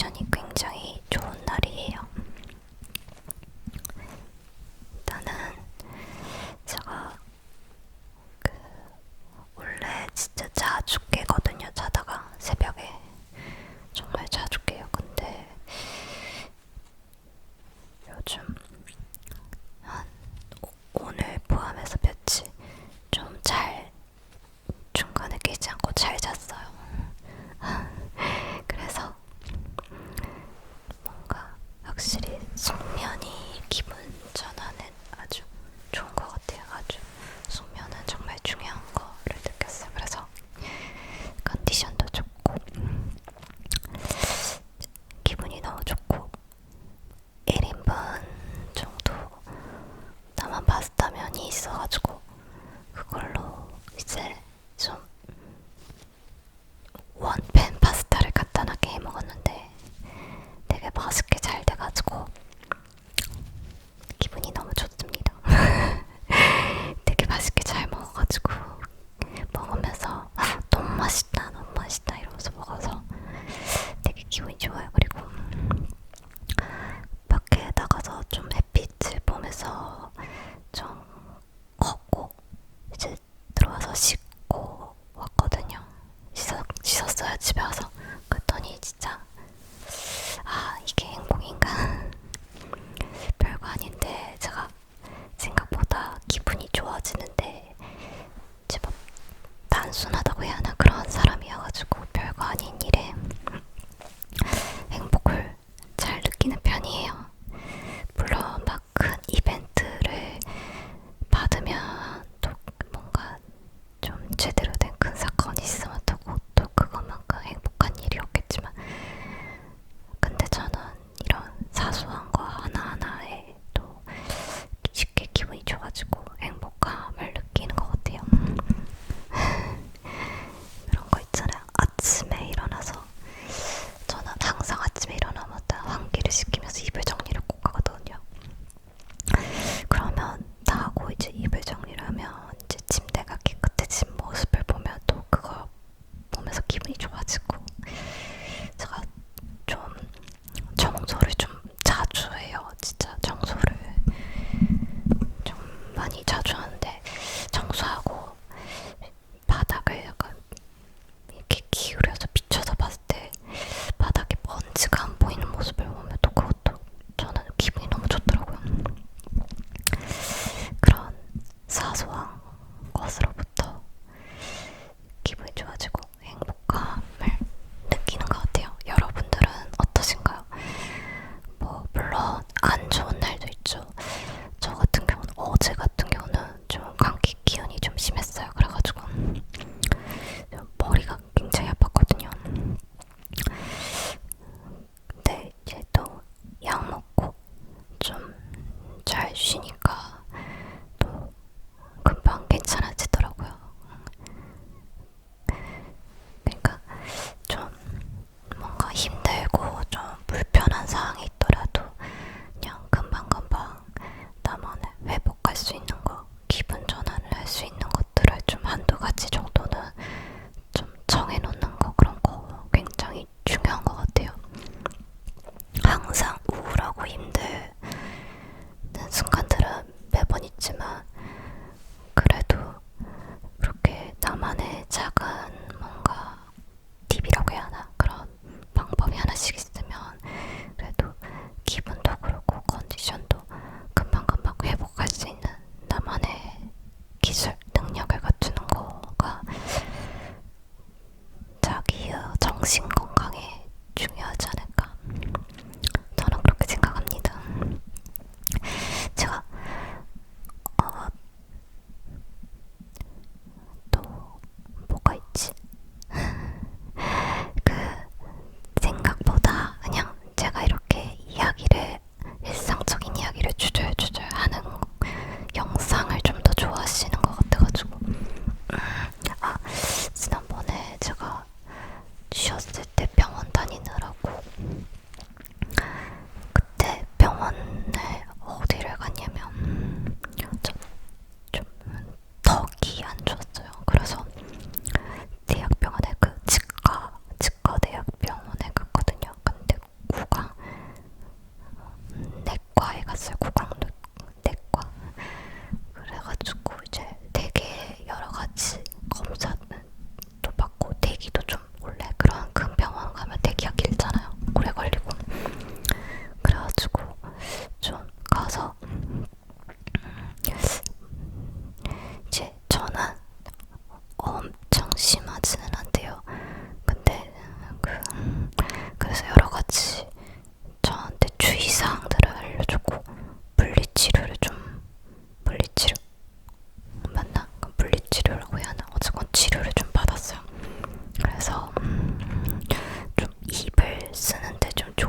컨디션이 굉장히 좋은 날이에요. 일단은 제가 원래 진짜 자주 깨거든요. 자다가 새벽에 정말 자주 깨요. 근데 요즘 한 오늘 포함해서 며칠 좀 잘 중간에 깨지 않고 잘 잤어요. 그래서 뭔가 확실히 숙면이 기분 전환에 아주 좋은 것 같아요. 아주 숙면은 정말 중요한 거를 느꼈어요. 그래서 컨디션도 좋고 기분이 너무 좋고 1인분 정도 남은 파스타면이 있어가지고 그걸로 이제 좀 원팬 파스타를 간단하게 해먹었는데 되게 맛있게 잘 돼가지고 기분이 너무 좋습니다. 되게 맛있게 잘 먹어가지고 먹으면서 너무 맛있다 너무 맛있다 이러면서 먹어서 되게 기분이 좋아요. 그리고 밖에 나가서 좀 햇빛을 보면서 좀 걷고 이제 들어와서 씻고 왔거든요. 씻었어요 집에 와서. 그랬더니 진짜 이게 행복인가. 별거 아닌데 제가 생각보다 기분이 좋아지는데 제법 단순하다고 해야 하나 그런 사람이어가지고 별거 아닌 일에 행복을 잘 느끼는 편이에요. 물론 막 큰 이벤트를 받으면 또 뭔가 좀 제대로 된 큰 사건이 있으면 또 그것만큼 행복한 일이었겠지만 근데 저는 이런 사소한 거 하나하나에 또 쉽게 기분이 좋아지고 행복감을 느끼는 것 같아요. 그런 거 있잖아요. 아침에 일어나서 저는 항상 아침에 일어나면 환기를 시키면서 이불 정리를 꼭 하거든요. 그러면 다 하고 이제 이불 정리를 하면 이제 침대가 깨끗해진 모습을 보면 또 그거 보면서 기분이 좋아지고 제가 좀 청소를 좀 자주 해요. 진짜 청소를 좀 많이 자주 하는데 청소하고 바닥을 약간 이렇게 기울여서 비춰서 봤을 때 바닥에 먼지가 안 보이는 모습을 보면 또 그것도 저는 기분이 너무 좋더라고요. 그런 사소한 것으로부터 기분이 좋아지고 행복감을 느끼는 것 같아요. 여러분들은 어떠신가요? 뭐 물론 안 좋은 날도 있죠. 저 같은 경우는 어제 같은 경우는 좀 감기 기운이 좀 심했어요. 그래가지고 머리가 굉장히 아팠거든요. 근데 이제 또 약 먹고 좀 잘 쉬니까 또 금방 괜찮아지더라고요. 그러니까 좀 뭔가 힘들고 좀 불편한 상황이 있더라도 그냥 금방금방 나만의 회복할 수 있는 거, 기분 전환을 할 수 있는 것들을 좀 한두 가지 정도는 좀 정해놓는 거, 그런 거 굉장히 중요한 것 같아요. 항상 우울하고 힘든 순간들은 매번 있지만 그래도 그렇게 나만의 작은 뭔가 팁이라고 해야 하나 그런 방법이 하나씩 있으면 그래도 기분도 그렇고 컨디션도 금방금방 회복할 수 있는 나만의 기술, 능력을 갖추는 거가 자기의 정신 건강에 중요하지 않을까. 저는 그렇게 생각합니다. 제가 또 뭐가 있지? 그 생각보다 그냥 제가 이렇게 이야기를 일상적인 이야기를 주절주절 하는 영상을 좀 더 좋아하시는 것 같아가지고 지난번에 제가 쉬었을 때 병원 다니느라고 그때 병원에 어디를 갔냐면 좀 턱이 안 좋았어요. 그래서 대학병원에 그 치과 대학병원에 갔거든요. 근데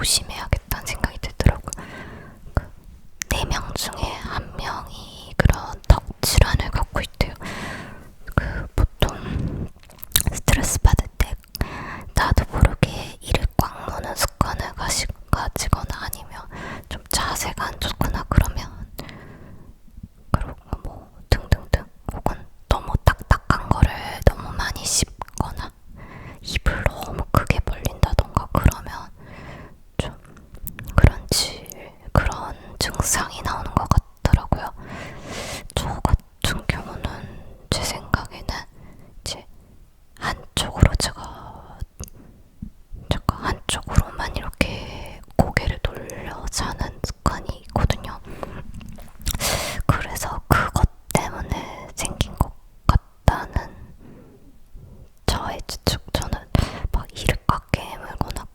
조심해야겠다는 생각이 들더라고요. 그 4명 중에 1명이 그런 턱 질환을 갖고 있대요. 그 보통 스트레스 받을 때 나도 모르게 이를 꽉 무는 습관을 가지거나 아니면 좀 자세가 안 좋거나 그러면, 그리고 뭐 등등등, 혹은 너무 딱딱한 거를 너무 많이 씹거나 입을 너무 크게 벌린다던가 그러면 좀 그런 증상이 나오는 것 같더라고요. 저 같은 경우는 제 생각에는 이제 제가 한쪽으로만 이렇게 고개를 돌려 자는 습관이 있거든요. 그래서 그것 때문에 생긴 것 같다는 저의 추측. 저는 막 이를 꽉 깨물거나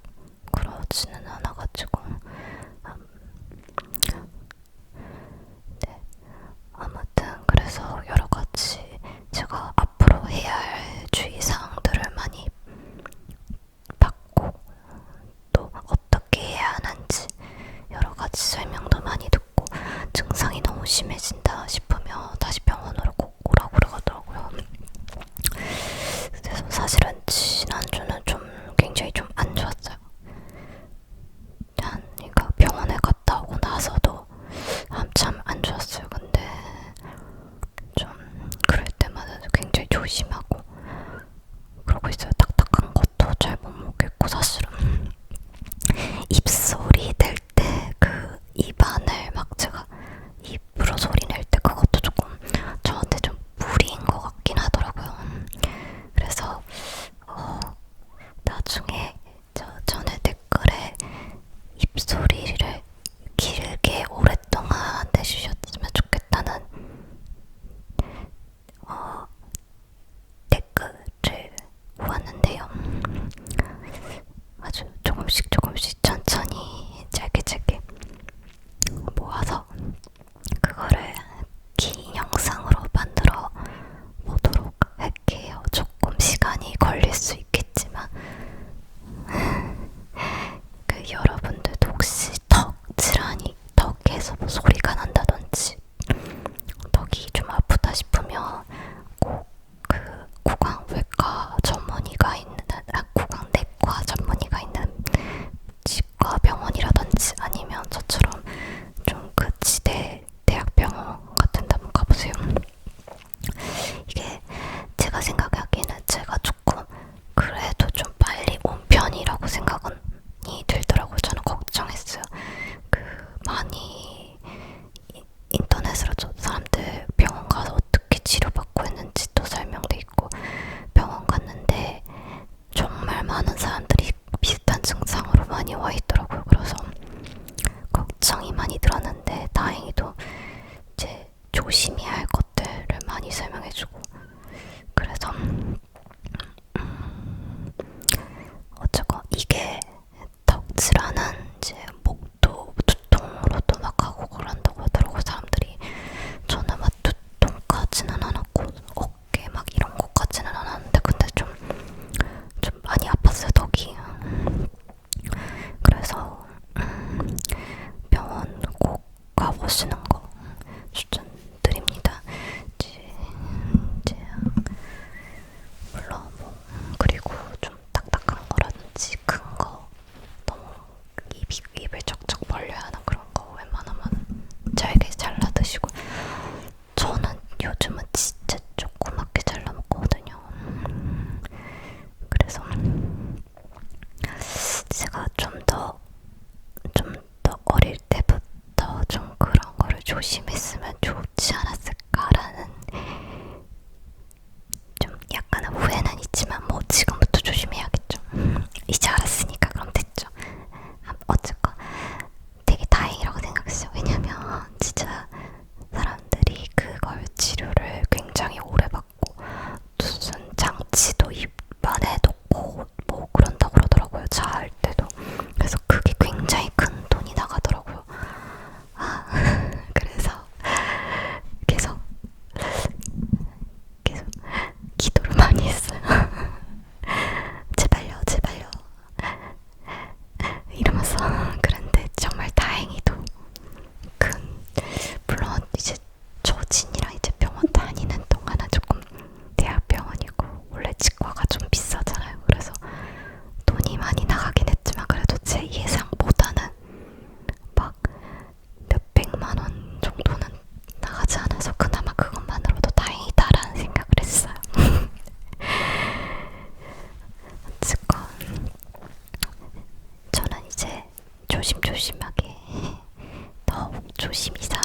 그러지는 않아가지고. 네. 아무튼 그래서 여러 가지 제가 앞으로 해야 할 주의사항들을 많이 받고, 또 어떻게 해야 하는지 여러 가지 설명도 많이 듣고, 증상이 너무 심해진다 싶으면 다시 병원으로 꼭 오라고 그러더라고요. 그래서 사실은 지난주는 좀 굉장히 좀 안 좋았어요. 그러니까 병원에 갔다 오고 나서도 한참 안 좋았어요. 근데 좀 그럴 때마다 굉장히 조심하고 그러고 있어요. 딱딱한 것도 잘 못 먹겠고, 사실은 입소리 낼 때 그 입안을 막 제가 입으로 소리 낼 때 그것도 조금 저한테 좀 무리인 것 같긴 하더라고요. 그래서 나중에 전에 댓글에 입소리를 길게 오랫동안 내주셨으면 좋겠다는 댓글을 보았는데요. 아주 조금씩 천천히 짧게 모아서 그거를 긴 영상으로 만들어 보도록 할게요. 조금 시간이 걸릴 수 있겠지만 그 여러분들도 혹시 턱 질환이, 턱에서 뭐 소리가 난다든지 턱이 좀 아프다 싶으면 꼭 그 구강외과 전문의가 있는, 구강내과 전문의가 있는 치과 병원이라든지 아니면 저처럼 좀 그 지대 대학병원 같은 데 한번 가보세요. 이게 제가 생각하기에는 제가 조금 그래도 좀 빨리 온 편이라고 생각이 들더라고요. 저는 걱정했어요. 그 많이 인터넷으로 사람들 병원 가서 어떻게 치료받고 했는지 또 설명돼 있고, 병원 갔는데 정말 많은 사람들이 비슷한 증상으로 많이 와 있더라고요. 그래서 걱정이 많이 들었는데 다행히도 이제 조심해야 할 것들을 많이 설명해주고, 그래서 어쩌고 이게 턱 질환은 이제 목도 두통으로도 막 하고 그런다고 하더라고 사람들이. 저는 막 두통까지는 않았고 어깨 막 이런 것까지는 않았는데, 근데 좀 많이 아팠어요, 턱이. 그래서 병원 꼭 가보시는 거 추천드립니다. 이제 물론 뭐 그리고 좀 딱딱한 거라든지 큰 거, 너무 입을 쩍쩍 벌려야 하는 그런 거 웬만하면 잘게 잘라 드시고. 저는 요즘은 진짜 조그맣게 잘라 먹거든요. 그래서 제가 좀 더 어릴 때부터 좀 그런 거를 조심했으면 좋지 않았을까라는 좀 약간의 후회는 있지만, 뭐 지금부터 조심해야겠죠. 이제 알았으니까 그럼 됐죠. 어쨌건 되게 다행이라고 생각했어요. 왜냐면 진짜 사람들이 그걸 치료를 굉장히 오래 받고 무슨 장치도 입안에 넣고 뭐 그런다고 그러더라고요. 자할 때도. 그래서 그게 굉장히 큰 돈이 나가더라고요. 그래서 조심조심하게 더욱 조심히 살아.